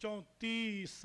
34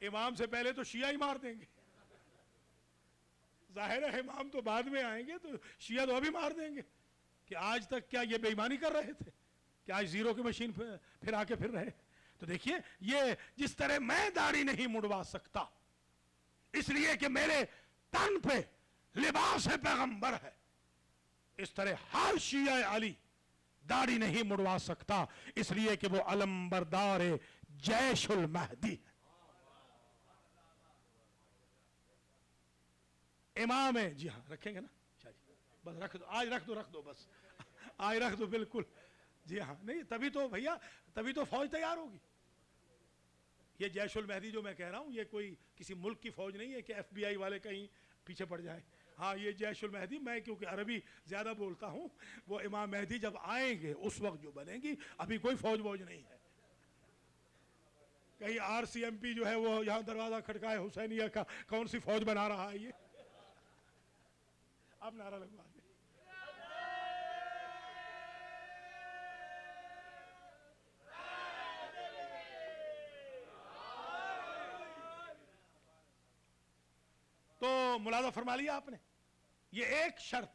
امام سے پہلے تو شیعہ ہی مار دیں گے. ظاہر ہے امام تو بعد میں آئیں گے تو شیعہ تو ابھی مار دیں گے کہ آج تک کیا یہ بے ایمانی کر رہے تھے, کہ آج زیرو کی مشین پھر آ کے پھر رہے. تو دیکھیے یہ جس طرح میں داڑھی نہیں مڑوا سکتا اس لیے کہ میرے تن پہ لباس پیغمبر ہے, اس طرح ہر شیعہ علی داڑھی نہیں مڑوا سکتا اس لیے کہ وہ علمبردار جیش المہدی ہے. امام ہے. جی ہاں رکھیں گے نا, بس رکھ دو آج, رکھ دو بس آج رکھ دو بالکل. جی ہاں نہیں تبھی تو بھیا, تبھی تو فوج تیار ہوگی. یہ جیش المہدی جو میں کہہ رہا ہوں یہ کوئی کسی ملک کی فوج نہیں ہے کہ ایف بی آئی والے کہیں پیچھے پڑ جائیں. ہاں یہ جیش المہدی, میں کیونکہ عربی زیادہ بولتا ہوں, وہ امام مہدی جب آئیں گے اس وقت جو بنیں گی, ابھی کوئی فوج نہیں ہے. کہیں آر سی ایم پی جو ہے وہ یہاں دروازہ کھٹکائے حسینیہ کا, کون سی فوج بنا رہا ہے یہ. اب نعرہ لگوا دیں. تو ملاحظہ فرما لیا آپ نے, یہ ایک شرط.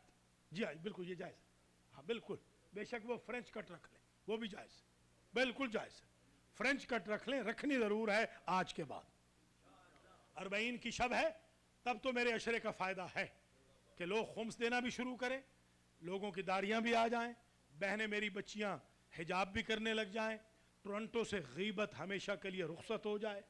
جی ہاں بالکل یہ جائز ہے. ہاں بالکل بے شک وہ فرینچ کٹ رکھ لیں, وہ بھی جائز ہے, بالکل جائز ہے. فرینچ کٹ رکھ لیں, رکھنی ضرور ہے آج کے بعد. 40 کی شب ہے, تب تو میرے عشرے کا فائدہ ہے کہ لوگ خمس دینا بھی شروع کریں, لوگوں کی داڑیاں بھی آ جائیں, بہنیں میری بچیاں حجاب بھی کرنے لگ جائیں, ٹورنٹو سے غیبت ہمیشہ کے لیے رخصت ہو جائے,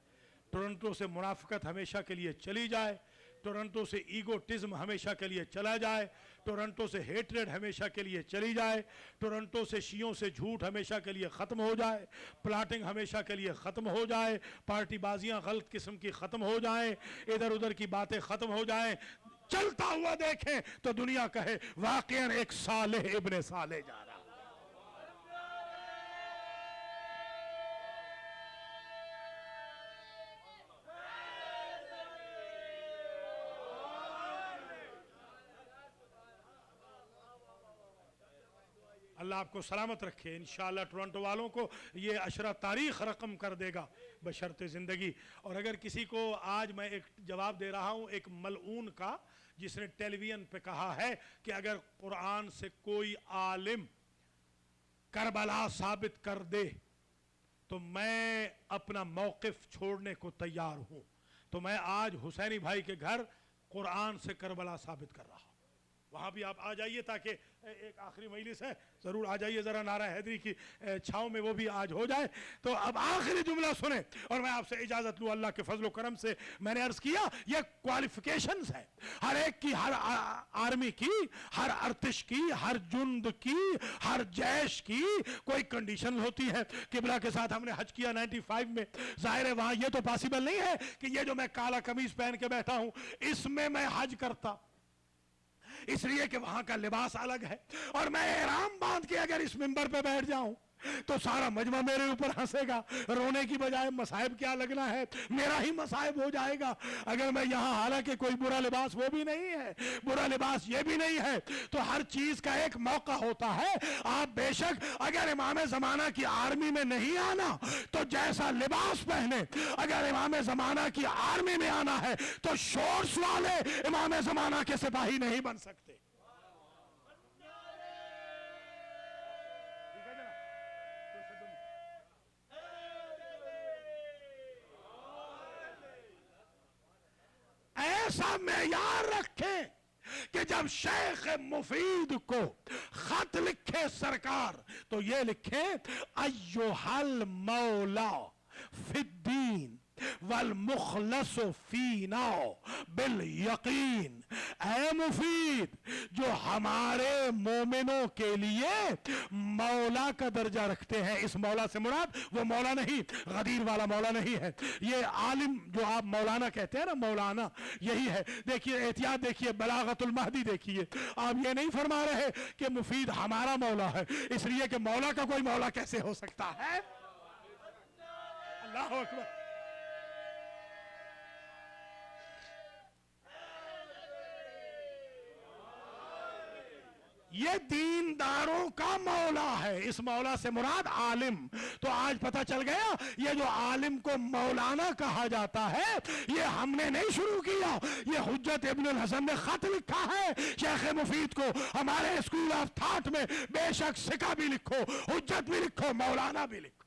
ٹورنٹو سے منافقت ہمیشہ کے لیے چلی جائے, ٹورنٹو سے ایگوٹزم ہمیشہ کے لیے چلا جائے, ٹورنٹو سے ہیٹریڈ ہمیشہ کے لیے چلی جائے, ٹورنٹو سے شیعوں سے جھوٹ ہمیشہ کے لیے ختم ہو جائے, پلاٹنگ ہمیشہ کے لیے ختم ہو جائے, پارٹی بازیاں غلط قسم کی ختم ہو جائیں, ادھر ادھر کی باتیں ختم ہو جائیں. چلتا ہوا دیکھیں تو دنیا کہے واقعاً ایک صالح ابن صالح جا رہا. اللہ آپ کو سلامت رکھے. انشاءاللہ ٹورنٹو والوں کو یہ عشرہ تاریخ رقم کر دے گا بشرط زندگی. اور اگر کسی کو آج میں ایک جواب دے رہا ہوں ایک ملعون کا, جس نے ٹیلی ویژن پہ کہا ہے کہ اگر قرآن سے کوئی عالم کربلا ثابت کر دے تو میں اپنا موقف چھوڑنے کو تیار ہوں, تو میں آج حسینی بھائی کے گھر قرآن سے کربلا ثابت کر رہا ہوں. وہاں بھی آپ آ جائیے, تاکہ ایک آخری مجلس ہے, ضرور آ جائیے, ذرا نعرہ حیدری کی چھاؤں میں وہ بھی آج ہو جائے. تو اب آخری جملہ سنیں اور میں آپ سے اجازت لوں. اللہ کے فضل و کرم سے میں نے عرض کیا یہ کوالیفیکیشنز ہیں ہر ایک کی, ہر آرمی کی, ہر ارتش کی, ہر جند کی, ہر جیش کی کوئی کنڈیشن ہوتی ہے. قبلہ کے ساتھ ہم نے حج کیا 95 میں, ظاہر ہے وہاں یہ تو پاسبل نہیں ہے کہ یہ جو میں کالا قمیص پہن کے بیٹھا ہوں اس میں حج کرتا, اس لیے کہ وہاں کا لباس الگ ہے. اور میں احرام باندھ کے اگر اس منبر پہ بیٹھ جاؤں تو سارا مجمع میرے اوپر ہنسے گا, رونے کی بجائے مصائب کیا لگنا ہے, میرا ہی مصائب ہو جائے گا اگر میں یہاں, حالانکہ کوئی برا لباس وہ بھی نہیں ہے, برا لباس یہ بھی نہیں ہے. تو ہر چیز کا ایک موقع ہوتا ہے. آپ بے شک اگر امام زمانہ کی آرمی میں نہیں آنا تو جیسا لباس پہنے, اگر امام زمانہ کی آرمی میں آنا ہے تو شورش والے امام زمانہ کے سپاہی نہیں بن سکتے. ایسا معیار رکھیں کہ جب شیخ مفید کو خط لکھے سرکار تو یہ لکھیں ایھا المولا فی الدین والمخلص فینا بالیقین. اے مفید جو ہمارے مومنوں کے لیے مولا کا درجہ رکھتے ہیں, اس مولا سے مراد وہ مولا نہیں, غدیر والا مولا نہیں ہے. یہ عالم جو آپ مولانا کہتے ہیں نا, مولانا یہی ہے. دیکھیے احتیاط, دیکھیے بلاغت المہدی دیکھیے, آپ یہ نہیں فرما رہے کہ مفید ہمارا مولا ہے, اس لیے کہ مولا کا کوئی مولا کیسے ہو سکتا ہے. اللہ اکبر. یہ دینداروں کا مولا ہے. اس مولا سے مراد عالم. تو آج پتہ چل گیا یہ جو عالم کو مولانا کہا جاتا ہے یہ ہم نے نہیں شروع کیا, یہ حجت ابن الحسن نے خط لکھا ہے شیخ مفید کو. ہمارے اسکول آف تھاٹ میں بے شک سکہ بھی لکھو, حجت بھی لکھو, مولانا بھی لکھو.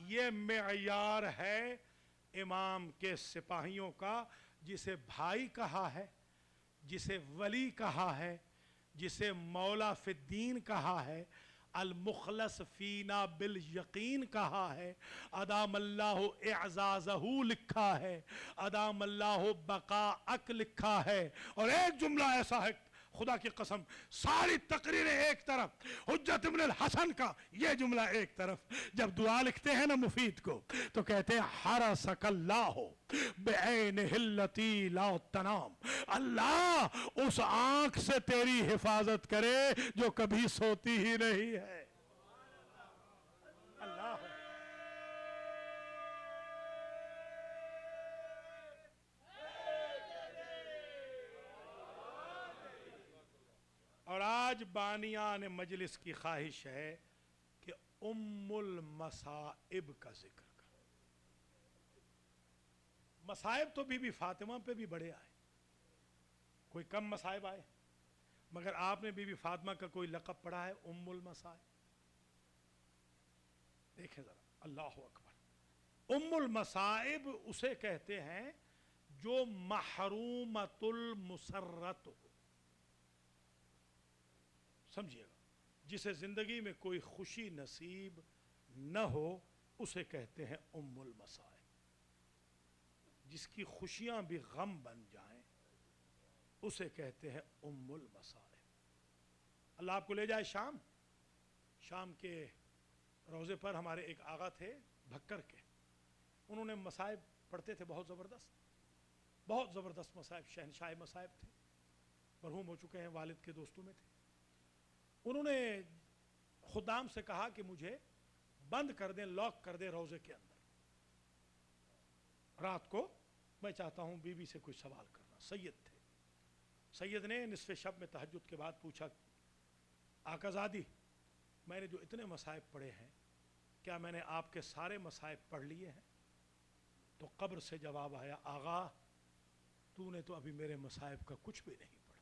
یہ معیار ہے امام کے سپاہیوں کا, جسے بھائی کہا ہے, جسے ولی کہا ہے, جسے مولا فی الدین کہا ہے, المخلص فینا بالیقین کہا ہے, ادام اللہ اعزازہ لکھا ہے, ادام اللہ بقاءک لکھا ہے. اور ایک جملہ ایسا ہے خدا کی قسم ساری تقریریں ایک طرف, حجت ابن الحسن کا یہ جملہ ایک طرف. جب دعا لکھتے ہیں نا مفید کو تو کہتے ہیں حرسک اللہ بعینہ التی لا تنام, اللہ اس آنکھ سے تیری حفاظت کرے جو کبھی سوتی ہی نہیں ہے. اللہ اور آج بانیان مجلس کی خواہش ہے کہ ام المصائب کا ذکر کریں. مصائب تو بی بی فاطمہ پہ بھی بڑے آئے, کوئی کم مصائب آئے, مگر آپ نے بی بی فاطمہ کا کوئی لقب پڑھا ہے ام المصائب؟ دیکھیں ذرا, اللہ اکبر. ام المصائب اسے کہتے ہیں جو محرومۃ المسرت ہو, سمجھیے گا, جسے زندگی میں کوئی خوشی نصیب نہ ہو اسے کہتے ہیں ام المصائب. جس کی خوشیاں بھی غم بن جائیں اسے کہتے ہیں ام المصائب. اللہ آپ کو لے جائے شام. شام کے روضے پر ہمارے ایک آغا تھے بھکر کے, انہوں نے مصائب پڑھتے تھے بہت زبردست, بہت زبردست مصائب, شہنشاہ مصائب تھے, مرحوم ہو چکے ہیں, والد کے دوستوں میں تھے. انہوں نے خدام سے کہا کہ مجھے بند کر دیں, لاک کر دیں روضے کے اندر, رات کو میں چاہتا ہوں بی بی سے کوئی سوال کرنا. سید تھے. سید نے نصف شب میں تہجد کے بعد پوچھا, آقا زادی میں نے جو اتنے مصائب پڑھے ہیں کیا میں نے آپ کے سارے مصائب پڑھ لیے ہیں؟ تو قبر سے جواب آیا, آغا تو نے تو ابھی میرے مصائب کا کچھ بھی نہیں پڑھا,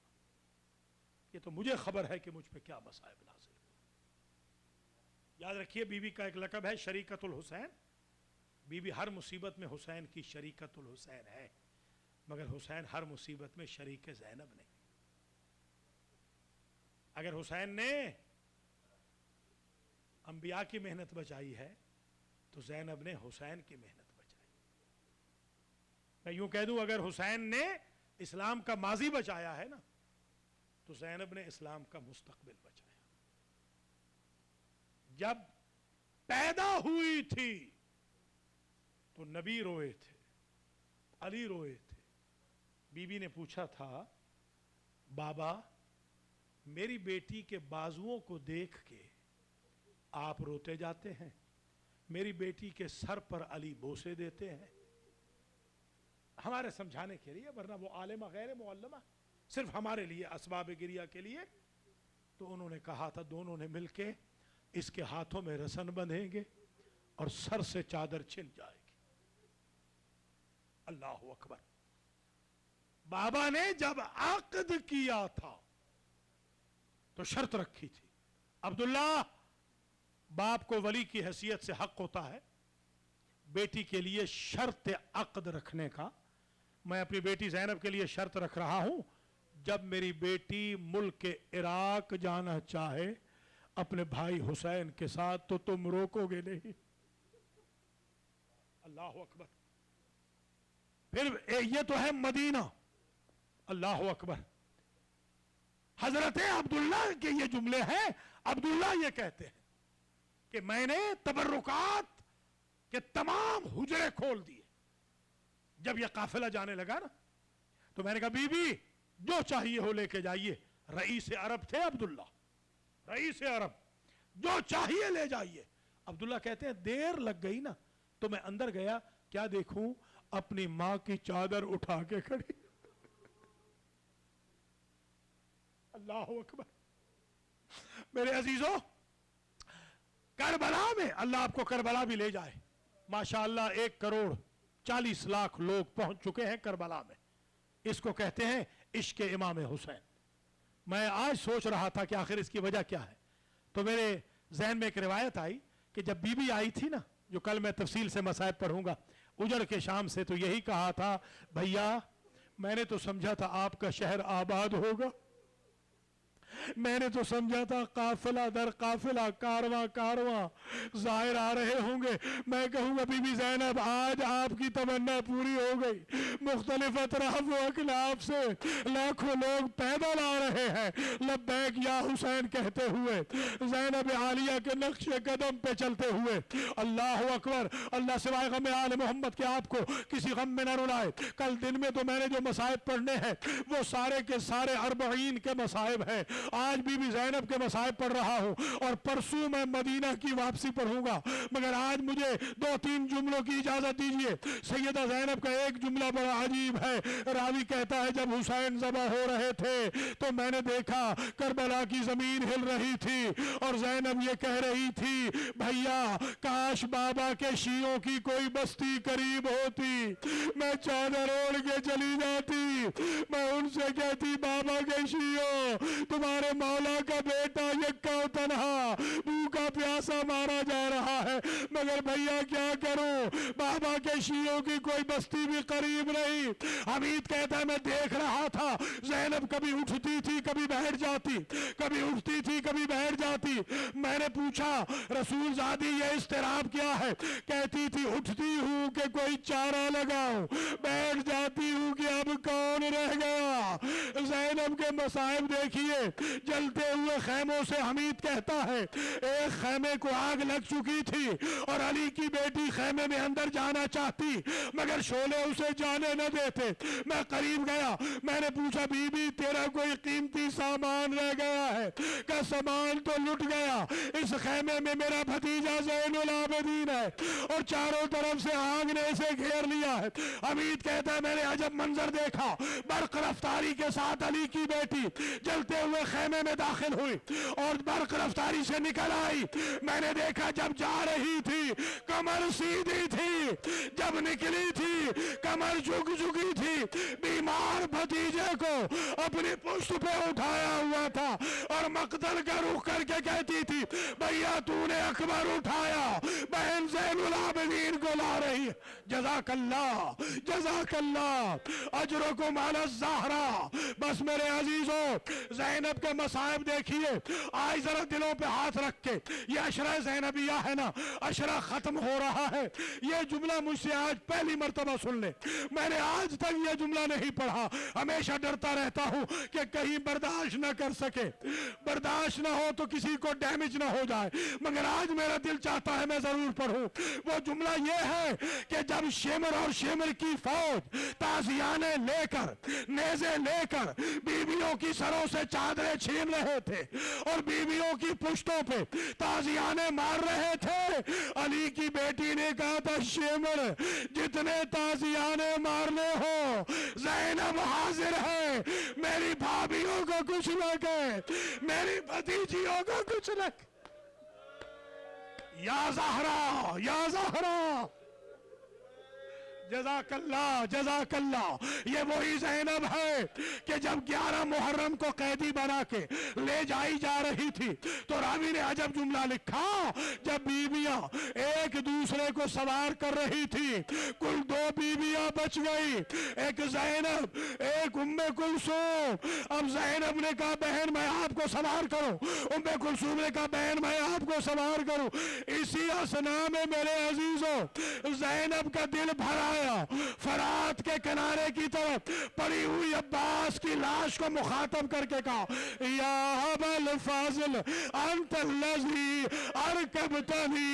یہ تو مجھے خبر ہے کہ مجھ پہ کیا مصائب نازل ہوئے. یاد رکھیے بی بی کا ایک لقب ہے شریکت الحسین. بی بی ہر مصیبت میں حسین کی شریکت الحسین ہے, مگر حسین ہر مصیبت میں شریک زینب نہیں. اگر حسین نے انبیاء کی محنت بچائی ہے تو زینب نے حسین کی محنت بچائی. میں یوں کہہ دوں اگر حسین نے اسلام کا ماضی بچایا ہے نا تو زینب نے اسلام کا مستقبل بچایا. جب پیدا ہوئی تھی تو نبی روئے تھے, علی روئے تھے. بی بی نے پوچھا تھا, بابا میری بیٹی کے بازوؤں کو دیکھ کے آپ روتے جاتے ہیں, میری بیٹی کے سر پر علی بوسے دیتے ہیں. ہمارے سمجھانے کے لیے, ورنہ وہ عالمہ غیر معلمہ, صرف ہمارے لیے اسباب گریہ کے لیے. تو انہوں نے کہا تھا دونوں نے مل کے اس کے ہاتھوں میں رسن بندھیں گے اور سر سے چادر چھن جائے گی. اللہ اکبر. بابا نے جب عقد کیا تھا تو شرط رکھی تھی, عبداللہ باپ کو ولی کی حیثیت سے حق ہوتا ہے بیٹی کے لیے شرط عقد رکھنے کا. میں اپنی بیٹی زینب کے لیے شرط رکھ رہا ہوں, جب میری بیٹی ملک عراق جانا چاہے اپنے بھائی حسین کے ساتھ تو تم روکو گے نہیں. اللہ اکبر. پھر یہ تو ہے مدینہ. اللہ اکبر. حضرت عبداللہ کے یہ جملے ہیں. عبداللہ یہ کہتے ہیں کہ میں نے تبرکات کے تمام حجرے کھول دیے. جب یہ قافلہ جانے لگا نا تو میں نے کہا بی بی جو چاہیے ہو لے کے جائیے. رئیس عرب تھے عبداللہ, رئیس عرب. جو چاہیے لے جائیے. عبداللہ کہتے ہیں دیر لگ گئی نا تو میں اندر گیا, کیا دیکھوں, اپنی ماں کی چادر اٹھا کے کھڑی. اللہ اکبر. میرے عزیزوں, کربلا میں اللہ آپ کو کربلا بھی لے جائے. ماشاءاللہ 1,40,00,000 لوگ پہنچ چکے ہیں کربلا میں. اس کو کہتے ہیں عشق امام حسین. میں آج سوچ رہا تھا کہ آخر اس کی وجہ کیا ہے, تو میرے ذہن میں ایک روایت آئی کہ جب بی بی آئی تھی نا, جو کل میں تفصیل سے مصائب پڑھوں گا, اجڑ کے شام سے, تو یہی کہا تھا, بھیا میں نے تو سمجھا تھا آپ کا شہر آباد ہوگا, میں نے تو سمجھا تھا قافلہ در قافلہ, کارواں کارواں ظاہر آ رہے ہوں گے. میں کہوں گا بی بی زینب آج آپ کی تمنا پوری ہو گئی. مختلف اطراف و اکناف سے لاکھوں لوگ پیدل آ رہے ہیں لبیک یا حسین کہتے ہوئے, زینب عالیہ کے نقش قدم پہ چلتے ہوئے. اللہ اکبر. اللہ سوائے غم آل محمد کے آپ کو کسی غم میں نہ رلائے. کل دن میں تو میں نے جو مصائب پڑھنے ہیں وہ سارے کے سارے 40 کے مصائب ہیں. آج بی بی زینب کے مصائب پڑھ رہا ہوں, اور پرسوں میں مدینہ کی واپسی پڑھوں گا. مگر آج مجھے 2-3 جملوں کی اجازت دیجئے. سیدہ زینب کا ایک جملہ بڑا عجیب ہے. راوی کہتا ہے جب حسین ذبح ہو رہے تھے تو میں نے دیکھا کربلا کی زمین ہل رہی تھی, اور زینب یہ کہہ رہی تھی, بھیا کاش بابا کے شیعوں کی کوئی بستی قریب ہوتی, میں چادر اوڑھ کے چلی جاتی. میں ان سے کہتی, بابا کے شیعوں تمہارے مولا کا بیٹا یکا و تنہا بھوکا پیاسا مارا جا رہا ہے, مگر بھیا کیا کروں, بابا کے شیعوں کی کوئی بستی بھی قریب نہیں. حمید کہتا ہے میں دیکھ رہا تھا زینب کبھی اٹھتی تھی کبھی بیٹھ جاتی, کبھی اٹھتی تھی کبھی بیٹھ جاتی. میں نے پوچھا رسول زادی یہ اضطراب کیا ہے؟ کہتی تھی اٹھتی ہوں کہ کوئی چارہ لگاؤں, بیٹھ جاتی ہوں کہ اب کون رہ گیا. زینب کے مصائب دیکھیے. جلتے ہوئے خیموں سے حمید کہتا ہے ایک خیمے کو آگ لگ چکی تھی اور علی کی بیٹی خیمے میں اندر جانا چاہتی مگر شعلے اسے جانے نہ دیتے. میں قریب گیا, میں نے پوچھا بی بی تیرا کوئی قیمتی سامان رہ گیا ہے؟ کہ سامان تو لٹ گیا, اس خیمے میں میرا بھتیجا زین العابدین ہے اور چاروں طرف سے آگ نے اسے گھیر لیا ہے. حمید کہتا ہے میں نے عجب منظر دیکھا, برق رفتاری کے ساتھ علی کی بیٹی جلتے ہوئے خیمے میں داخل ہوئی اور برق رفتاری سے نکل آئی. میں نے دیکھا جب جا رہی تھی کمر سیدھی تھی, جب نکلی تھی کمر جھک چکی تھی. بیمار بھتیجے کو اپنی پشت پہ اٹھایا ہوا تھا اور مقتل کا رخ کر کے کہتی تھی بھیا تو نے اکبر اٹھایا, بہن زین العابدین کو لا رہی ہے. جزاک اللہ جزاک اللہ اجرکم علی الزہرا. بس میرے عزیزوں زینب کے مصائب دیکھیے. آج ذرا دلوں پہ ہاتھ رکھ کے, یہ عشرہ زینبیہ ہے نا, عشرہ ختم ہو رہا ہے. یہ جملہ مجھ سے آج پہلی مرتبہ سن لے, میں نے آج تک یہ جملہ نہیں پڑھا. ہمیشہ ڈرتا رہتا ہوں کہ کہیں برداشت نہ کر سکے, برداشت نہ ہو تو کسی کو ڈیمیج نہ ہو جائے, مگر آج میرا دل چاہتا ہے میں ضرور پڑھوں. وہ جملہ یہ ہے کہ جب شمر اور شمر کی فوج تازیانے لے کر نیزے لے کر بیویوں کی سروں سے چادریں چھین رہے تھے اور بیویوں کی پشتوں پہ تازیانے مار رہے تھے, علی کی بیٹی نے کہا تھا شمر جتنے تازیانے مارنے ہو زینب حاضر ہے, میری بھابیوں کو کچھ نہ کہے, میری بھتیجیوں کو کچھ نہ کہے. یا زہرا یا زہرا جزاک اللہ جزاک اللہ. یہ وہی زینب ہے کہ جب 11 محرم کو قیدی بنا کے لے جائی جا رہی تھی تو راوی نے عجب جملہ لکھا, جب بیویاں ایک دوسرے کو سوار کر رہی تھی کل 2 بیویاں بچ گئی, ایک زینب ایک ام کلثوم. اب زینب نے کہا بہن میں آپ کو سوار کروں, ام کلثوم نے کہا بہن میں آپ کو سوار کروں. اسی اسنا میں میرے عزیزوں زینب کا دل بھرا آیا، فرات کے کنارے کی طرف پڑی ہوئی عباس کی لاش کو مخاطب کر کے کہا یا ابا الفاضل انت الذی ارکبتنی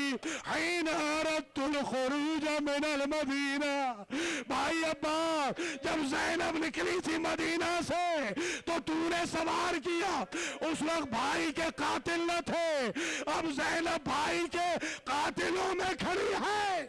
حین اردت الخروج من المدینہ. بھائی عباس، جب زینب نکلی تھی مدینہ سے تو تو نے سوار کیا، اس وقت بھائی کے قاتل نہ تھے، اب زینب بھائی کے قاتلوں میں کھڑی ہے.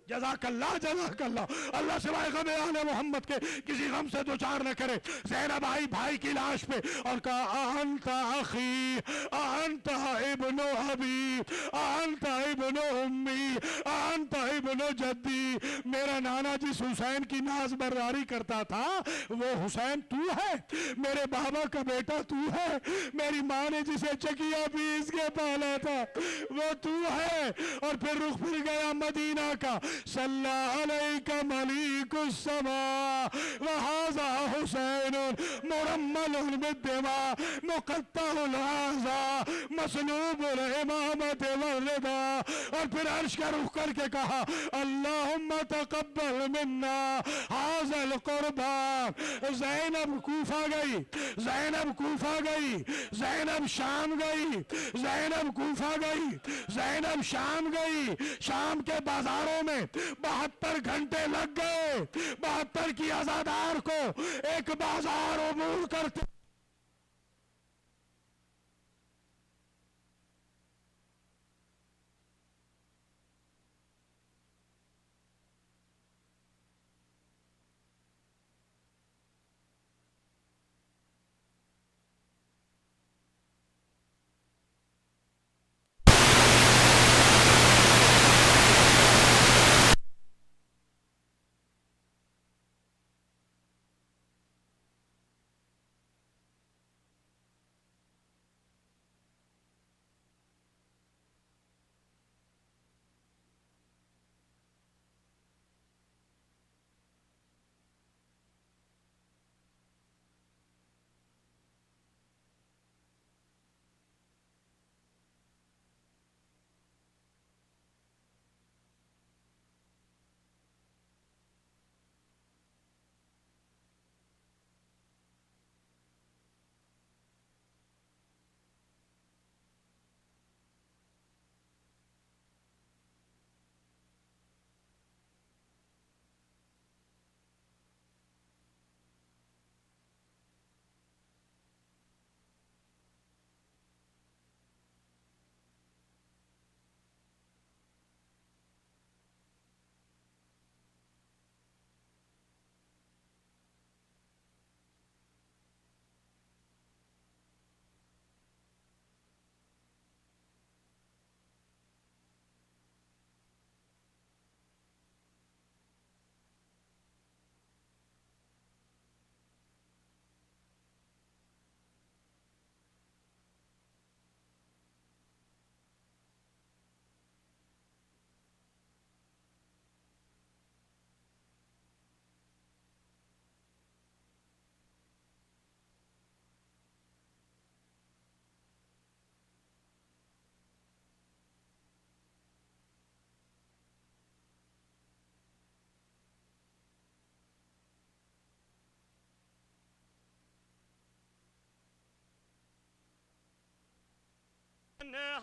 جزاک اللہ جزاک اللہ. اللہ سوائے غم آل محمد کے کسی غم سے دوچار نہ کرے. زینب آئی بھائی کی لاش پہ اور کہا انت اخی انت ابن ابی انت ابن امی انت ابن جدی. میرا نانا جس حسین کی ناز برداری کرتا تھا وہ حسین تو ہے، میرے بابا کا بیٹا تو ہے، میری ماں نے جسے چکیا پیس کے پالا تھا وہ تو ہے. اور پھر رخ پھر گیا مدینہ کا. صلی علیک ملیک السماء وہذا حسین مرمل بالدماء مقطع الاعضاء مسلوب الامامت والرضا. اور پھر عرش کا رخ کر کے کہا اللہم تقبل منا ھذا القربان. زینب کوفہ گئی، زینب کوفہ گئی، زینب شام گئی، زینب کوفہ گئی، زینب شام گئی. شام کے بازاروں میں 72 گھنٹے لگ گئے 72 کی عزادار کو ایک بازار عبور کرتے.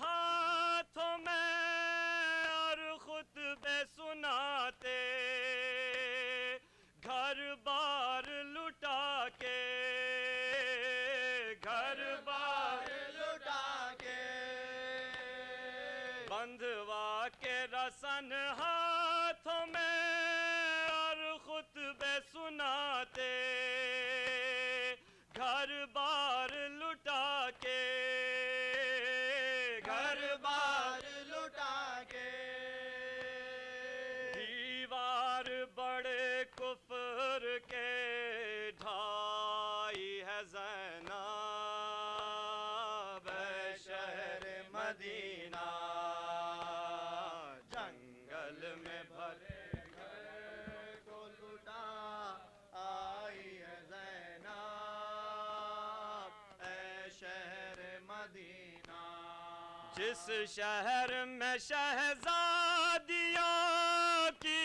ہاتھوں میں اور خطبے سناتے گھر بار لٹا کے گھر بار لٹا کے بندھوا کے رسن ہاتھوں میں اور خطبے سناتے گھر بار لٹا کے کفر کے ڈھائی ہے زینب شہر مدینہ جنگل میں بھرے گھر کو لٹا آئی ہے زینب اے شہر مدینہ. جس شہر میں شہزادیوں کی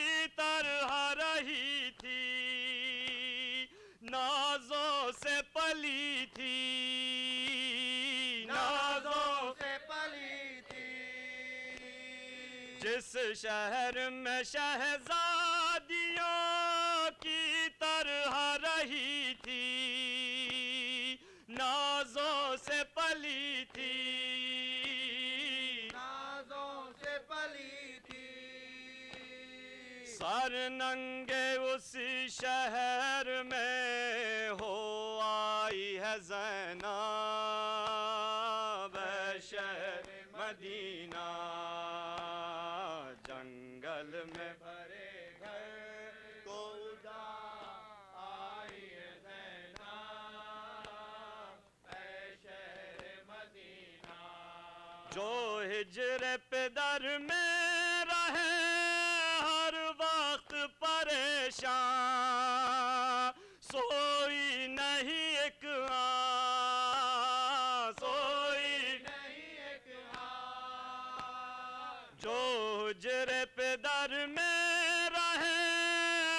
نازوں سے پلی تھی نازوں سے پلی تھی جس شہر میں شہزادیوں کی طرح رہی تھی نازوں سے پلی تھی نازوں سے پلی تھی سر ننگے اس شہر میں ہو آئی ہے زینب شہر مدینہ جنگل میں بھرے گھر کو اجاڑ آئی ہے زینب شہر مدینہ جو ہجر پدر میں رہے ہر وقت پریشان سوئی نہیں ایک سوئی نہیں ایک جو ہجر پدر میں رہے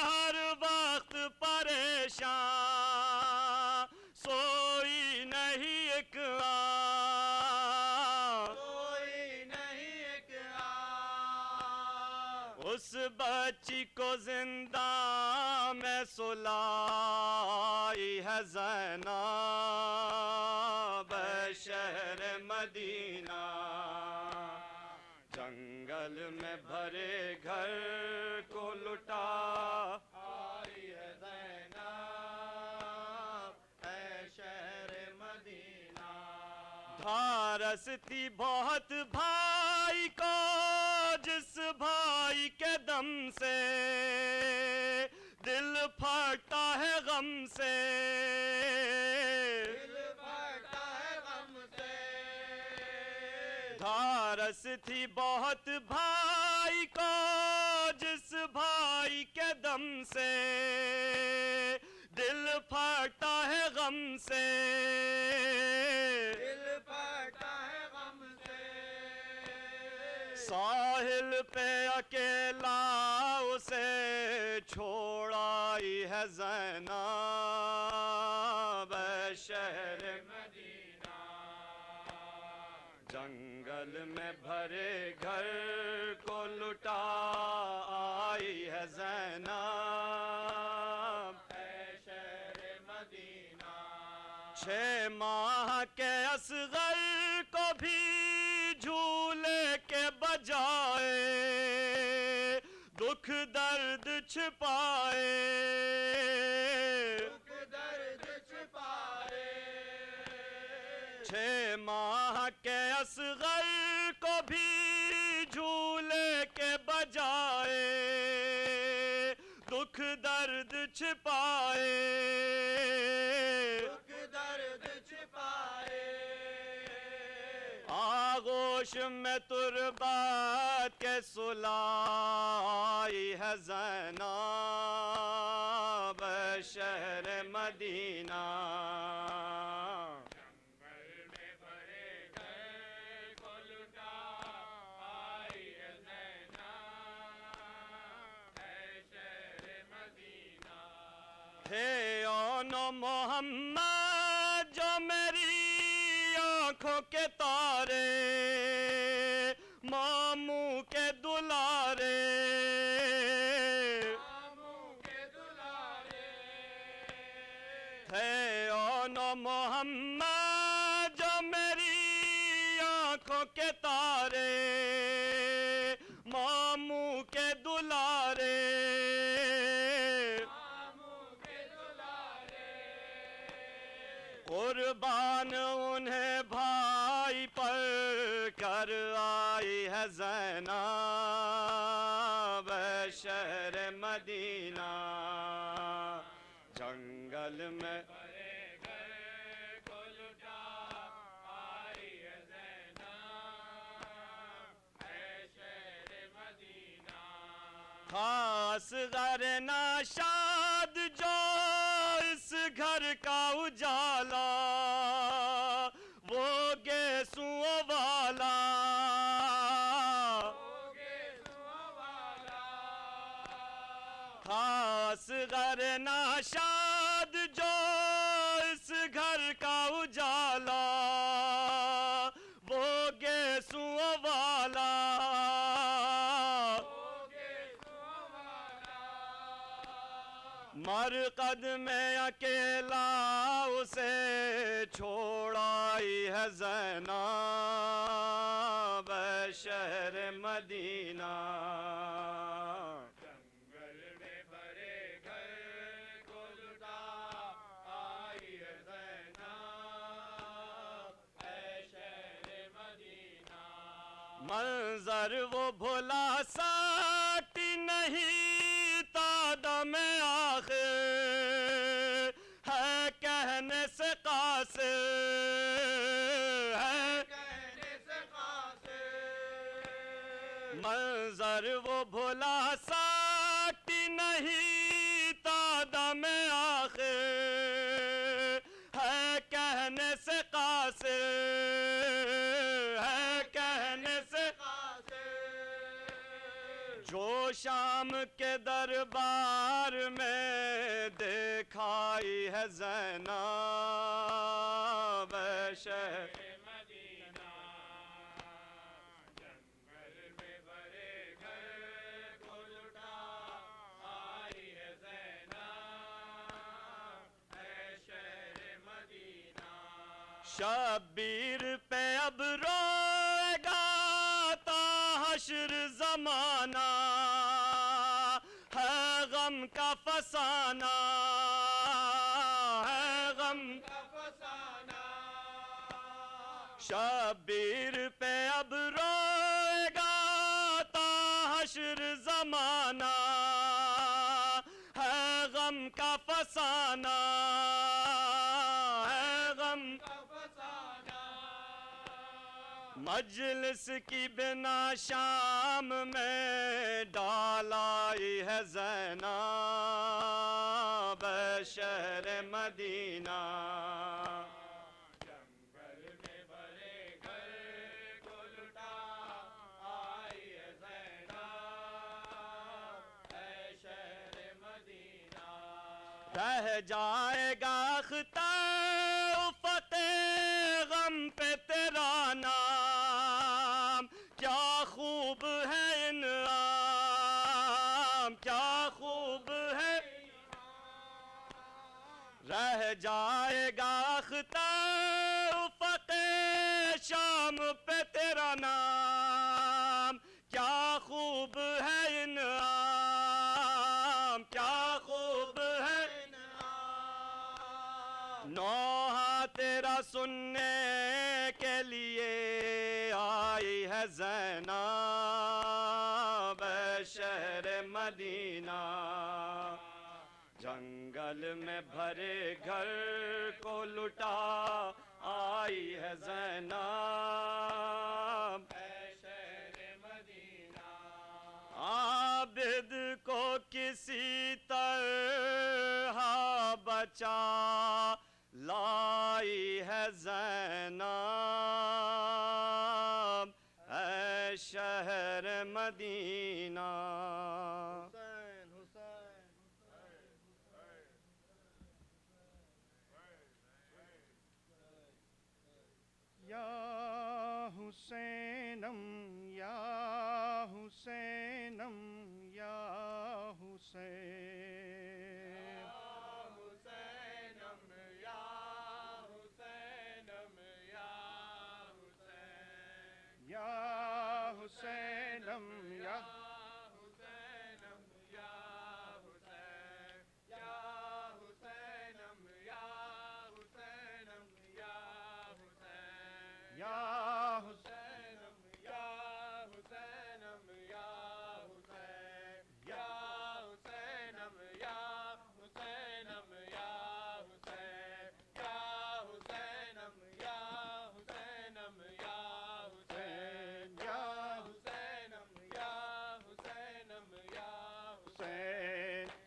ہر وقت پریشان سوئی نہیں ایک سوئی نہیں ایک اس بچی کو زندہ میں سلائی ہے زینب شہر مدینہ جنگل میں بھرے گھر کو لٹا آئی ہے زینب اے شہر مدینہ دھارس تھی بہت بھائی کو جس بھائی کے دم سے دل پھٹتا ہے غم سے دل پھٹتا ہے غم سے دھارس تھی بہت بھائی کو جس بھائی کے دم سے دل پھٹتا ہے غم سے دل پھٹتا ہے غم سے ساحل پہ اکیلا اسے چھوڑ آئی ہے زینب شہر مدینہ جنگل میں بھرے گھر کو لٹا آئی ہے زینب شہر مدینہ 6 ماہ کے اصغر کو بھی جھولے کے بجائے دکھ درد چھپائے دکھ درد چھپائے 6 ماہ کے اصغر کو بھی جھولے کے بجائے دکھ درد چھپائے دکھ درد چھپائے آغوش میں تربت کے سلائی ہے زینب شہر مدینہ جنگل میں بھرے گھر کو لٹا آئی ہے زینب شہر مدینہ تھے اون محمد جو میری آنکھوں کے تارے ماموں کے دلارے ماموں کے دلارے تھے اون محمد جو میری آنکھوں کے تارے ماموں کے دلارے قربان انہیں بھائی پر کر آئی ہے زینب شہر مدینہ جنگل میں خاص غر ناشاد جو اس گھر کا اجالا وہ گیسوں والا خاص غر ناشاد ہر قدم میں اکیلا اسے چھوڑائی ہے زینب شہر مدینہ جنگل میں بھرے گھر کو لٹا آئی ہے زینب شہر مدینہ منظر وہ بھلا ساٹی نہیں تا دم آخر ہے کہنے سے قاصر ہے کہنے سے قاصر منظر وہ بھلا ساٹی نہیں تا دم آخر ہے کہنے سے قاصر ہے کہنے سے جو شام کے دربار میں دکھائی ہے زینب شہر مدینہ جنگل میں بھرے گھر کو لٹا آئی ہے زینب شہر مدینہ شبیر پہ اب روئے گا تا حشر زمانہ ہے غم کا فسانہ ہے غم کا فسانہ شبیر پہ اب روئے گا تا حشر زمانہ ہے غم کا فسانہ ہے غم کا فسانہ مجلس کی بنا شام میں ڈالائی ہے زینب شہر مدینہ جنگل میں بھرے گھر کو لٹا آئی ہے زینب شہر مدینہ رہ جائے گا اختر فتح غم پہ تیرا نام کیا خوب ہے انعام کیا خوب ہے رہ جائے گا اختر فتح شام پہ تیرا نام کیا خوب ہے انعام کیا خوب ہے نوحہ تیرا سننے کے لیے آئی ہے زینب شہر مدینہ جنگل میں بھرے گھر کو لٹا آئی ہے زینب شہر مدینہ عابد کو کسی طرح بچا لائی ہے زینب اے شہر مدینہ یا حسینم یا حسینم یا حسین یا حسینم یا حسینم یا حسین یا حسینم یا حسینم یا حسین یا حسینم یا حسینم یا حسین یا حسینم یا حسینم یا حسین یا حسینم یا حسینم یا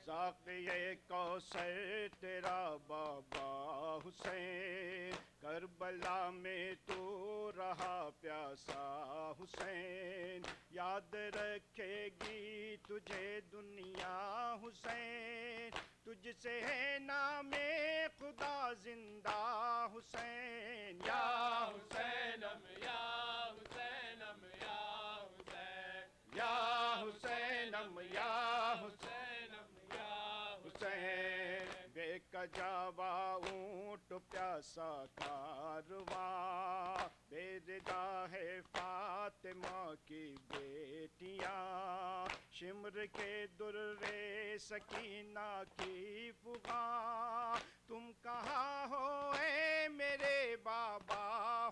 ساقیِ کوثر تیرا بابا حسین کربلا میں تو رہا پیاسا حسین یاد رکھے گی تجھے دنیا حسین تجھ سے ہے نام خدا زندہ حسین یا حسینم یا حسینم یا حسین یا حسینم یا حسینم یا حسین کجاوا اونٹ پیاسا کارواں، بیردا ہے فاطمہ کی بیٹیاں، شمر کے درے سکینہ کی فغاں، تم کہاں ہو اے میرے بابا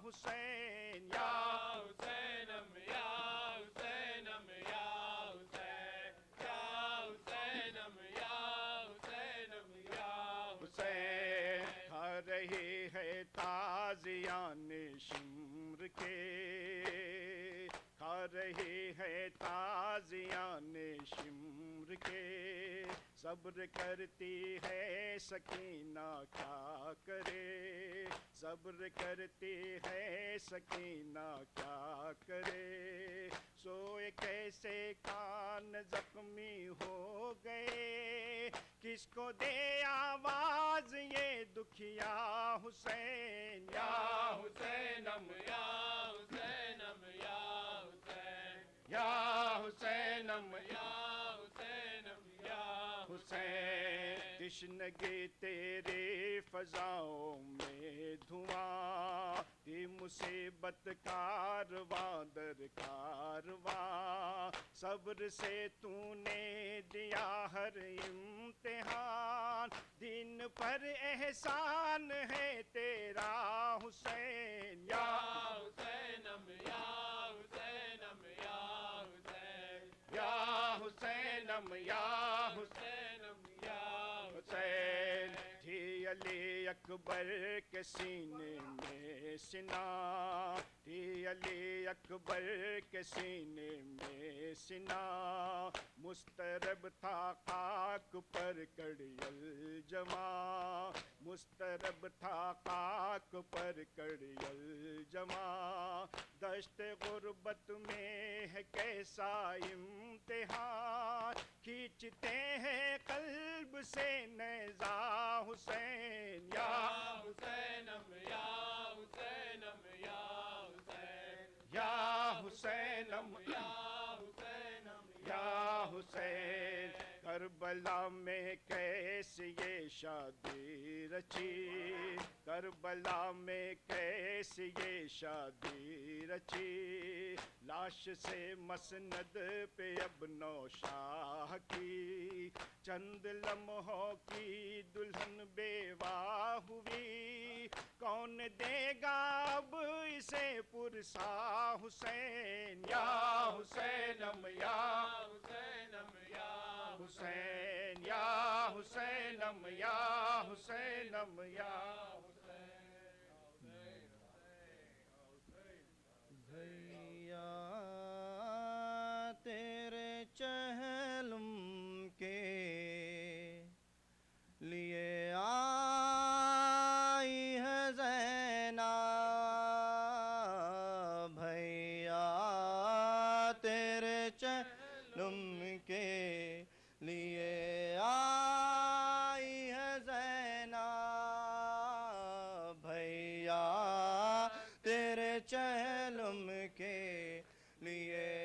حسین، یا حسینم یا حسینم یا حسین، یا حسینم یا حسینم یا حسین، کھا رہی ہے تازیان شمر کے، کھا رہی ہے تازیان شمر کے، صبر کرتی ہے سکینہ کیا کرے، صبر کرتی ہے سکینہ کیا کرے، سوئے کیسے کان زخمی ہو گئے، کس کو دے آواز یہ دکھیا حسین، یا حسینم یا حسینم یا حسین، یا حسینم یا حسینم یا حسین، تشنگی تیری فضاؤں میں دھواں، دی مصیبت کارواں در کارواں، صبر سے تو نے دیا ہر امتحان، دن پر احسان ہے تیرا حسین، یا حسینم یا حسینم یا حسین، یا حسینم یا حسینم یا حسین، تھی علی اکبر کے سینے میں سنا، تھی علی اکبر کے سینے میں سنا، مسترب تھا خاک پر کڑیل جمع، مسترب تھا خاک پر کڑیل جمع، دشت غربت میں ہے کیسا امتحان، کھینچتے ہیں قلب سے نیزہ حسین، یا حسینم یا حسینم یا حسین، یا حسینم یا حسینم یا حسین، کربلا میں کیسے یہ شادی رچی، کربلا میں کیسے یہ شادی رچی، لاش سے مسند پہ اب نوشاہ کی، چند لمحوں کی دلہن بیوہ ہوئی، کون دے گا اب اسے پرسا حسین، یا حسینم یا حسینم یا حسین، یا حسینم یا حسینم یا بھیا تیرے چہلم کے لیے آئی ہے زینب، بھیا تیرے چہلم کے لیے آئی ہے زینب، بھیا تیرے چہلم کے لیے